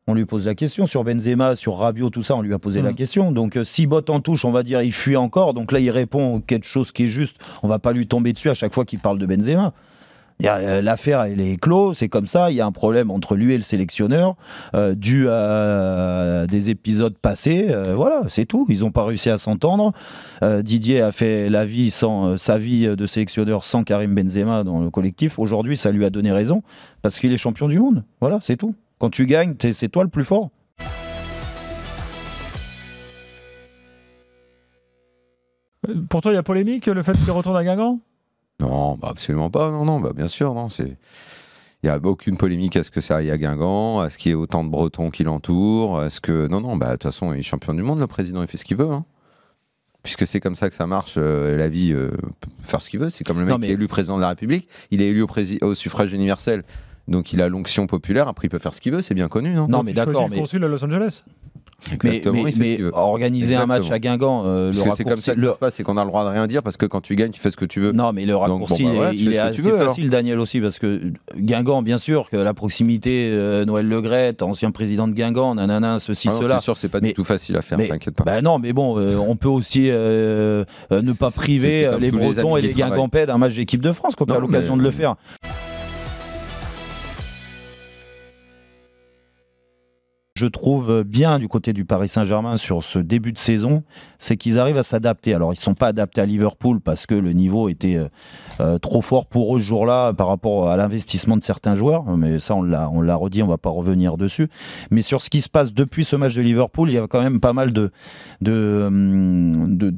On lui pose la question sur Benzema, sur Rabiot, tout ça, on lui a posé la question. Donc, si botte en touche, on va dire, il fuit encore. Donc là, il répond quelque chose qui est juste. On va pas lui tomber dessus à chaque fois qu'il parle de Benzema. L'affaire, elle est close, c'est comme ça. Il y a un problème entre lui et le sélectionneur, dû à des épisodes passés. Voilà, c'est tout. Ils n'ont pas réussi à s'entendre. Didier a fait sa vie de sélectionneur sans Karim Benzema dans le collectif. Aujourd'hui, ça lui a donné raison parce qu'il est champion du monde. Voilà, c'est tout. Quand tu gagnes, c'est toi le plus fort. Pour toi, il y a polémique, le fait qu'il retourne à Guingamp? Non, bah absolument pas. Non, non, bah bien sûr, non. Il n'y a aucune polémique à ce que ça aille à Guingamp, à ce qu'il y ait autant de Bretons qui l'entourent, à ce que... Non, non, bah de toute façon, il est champion du monde, le président, il fait ce qu'il veut. Hein. Puisque c'est comme ça que ça marche, la vie, peut faire ce qu'il veut. C'est comme le mec qui est élu président de la République, il est élu au suffrage universel, donc il a l'onction populaire, après il peut faire ce qu'il veut, c'est bien connu, non? Non, mais d'accord, mais... consul à Los Angeles. Mais organiser un match à Guingamp, c'est comme ça que ça se passe, c'est qu'on a le droit de rien dire parce que quand tu gagnes, tu fais ce que tu veux. Non, mais le raccourci, il est assez facile, Daniel, aussi, parce que Guingamp, bien sûr, que la proximité, Noël Le Graët, ancien président de Guingamp, nanana, ceci, cela. C'est sûr, c'est pas du tout facile à faire, t'inquiète pas. Bah non, mais bon, on peut aussi ne pas priver les Bretons et les Guingampais d'un match d'équipe de France quand tu as l'occasion de le faire. Je trouve bien du côté du Paris Saint-Germain sur ce début de saison, c'est qu'ils arrivent à s'adapter. Alors, ils ne sont pas adaptés à Liverpool parce que le niveau était trop fort pour eux ce jour-là par rapport à l'investissement de certains joueurs. Mais ça, on l'a redit, on ne va pas revenir dessus. Mais sur ce qui se passe depuis ce match de Liverpool, il y a quand même pas mal de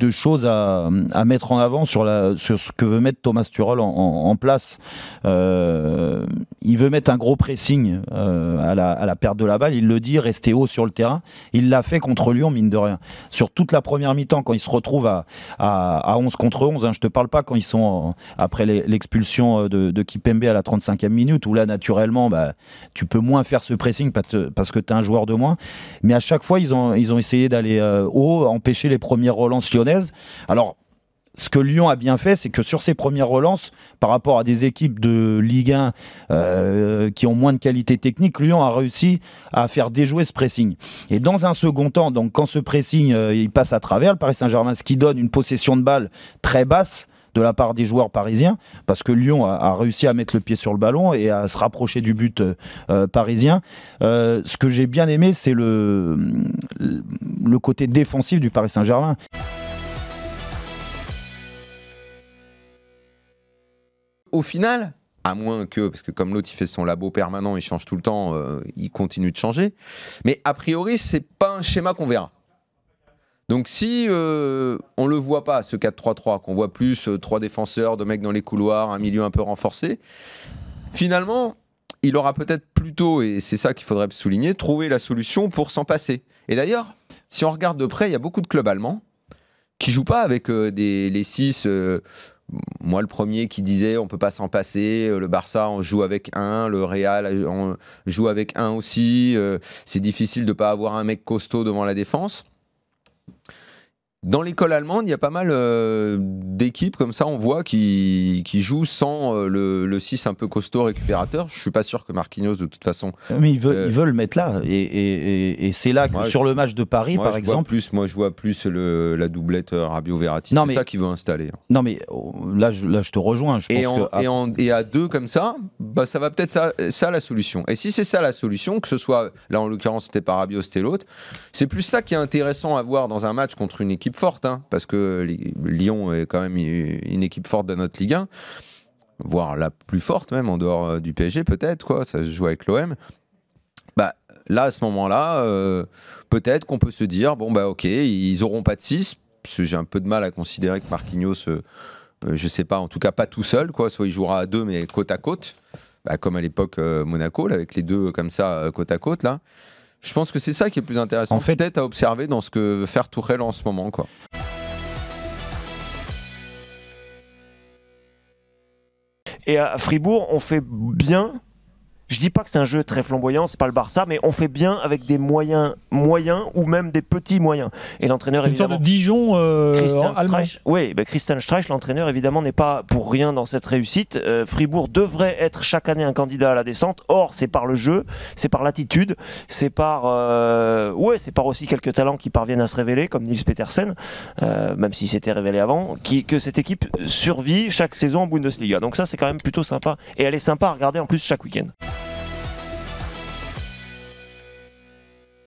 choses à mettre en avant sur ce que veut mettre Thomas Tuchel en place. Il veut mettre un gros pressing à la perte de la balle. Il le dit, rester haut sur le terrain. Il l'a fait contre Lyon, mine de rien. Sur toute la première mi-temps, quand ils se retrouvent à 11 contre 11, hein, je ne te parle pas quand ils sont après l'expulsion de Kipembe à la 35e minute, où là, naturellement, tu peux moins faire ce pressing parce que tu as un joueur de moins. Mais à chaque fois, ils ont essayé d'aller haut, empêcher les premières relances lyonnaises. Alors, ce que Lyon a bien fait, c'est que sur ses premières relances, par rapport à des équipes de Ligue 1 qui ont moins de qualité technique, Lyon a réussi à faire déjouer ce pressing. Et dans un second temps, donc quand ce pressing il passe à travers le Paris Saint-Germain, ce qui donne une possession de balle très basse de la part des joueurs parisiens, parce que Lyon a réussi à mettre le pied sur le ballon et à se rapprocher du but parisien. Ce que j'ai bien aimé, c'est le côté défensif du Paris Saint-Germain. Au final, à moins que, parce que comme l'autre il fait son labo permanent, il change tout le temps, il continue de changer, mais a priori c'est pas un schéma qu'on verra. Donc si on le voit pas, ce 4-3-3, qu'on voit plus 3 défenseurs, 2 mecs dans les couloirs, un milieu un peu renforcé, finalement il aura peut-être plutôt, et c'est ça qu'il faudrait souligner, trouver la solution pour s'en passer. Et d'ailleurs, si on regarde de près, il y a beaucoup de clubs allemands qui jouent pas avec les 6... moi, le premier qui disait on peut pas s'en passer, le Barça on joue avec un, le Real on joue avec un aussi, c'est difficile de pas avoir un mec costaud devant la défense. Dans l'école allemande, il y a pas mal d'équipes comme ça, on voit, qui jouent sans le 6 un peu costaud récupérateur. Je suis pas sûr que Marquinhos, de toute façon... Mais ils veulent le mettre là. Et c'est là que sur le match de Paris, par exemple... Moi, je vois plus la doublette Rabiot-Verratti. C'est ça qu'il veut installer. Non, mais là, je te rejoins. Et à 2 comme ça, ça va peut-être ça la solution. Et si c'est ça la solution, que ce soit, là en l'occurrence, c'était pas Rabiot, c'était l'autre, c'est plus ça qui est intéressant à voir dans un match contre une équipe forte, hein, parce que Lyon est quand même une équipe forte de notre Ligue 1, voire la plus forte même en dehors du PSG peut-être, quoi, ça se joue avec l'OM. Là à ce moment-là, peut-être qu'on peut se dire bon ok, ils auront pas de 6, parce que j'ai un peu de mal à considérer que Marquinhos, je sais pas, en tout cas pas tout seul, quoi, soit il jouera à 2 mais côte à côte, comme à l'époque Monaco, là, avec les 2 comme ça côte à côte là. Je pense que c'est ça qui est plus intéressant, en fait, peut-être à observer dans ce que veut faire Tuchel en ce moment, quoi. Et à Fribourg, on fait bien Je dis pas que c'est un jeu très flamboyant, c'est pas le Barça, mais on fait bien avec des moyens ou même des petits moyens. Et l'entraîneur C'est une sorte évidemment. de Dijon Christian allemand. Streich, oui, Christian Streich, l'entraîneur, évidemment, n'est pas pour rien dans cette réussite. Fribourg devrait être chaque année un candidat à la descente. Or, c'est par le jeu, c'est par l'attitude, c'est par aussi quelques talents qui parviennent à se révéler, comme Niels Petersen, même s'il s'était révélé avant, que cette équipe survit chaque saison en Bundesliga. Donc ça, c'est quand même plutôt sympa. Et elle est sympa à regarder en plus chaque week-end.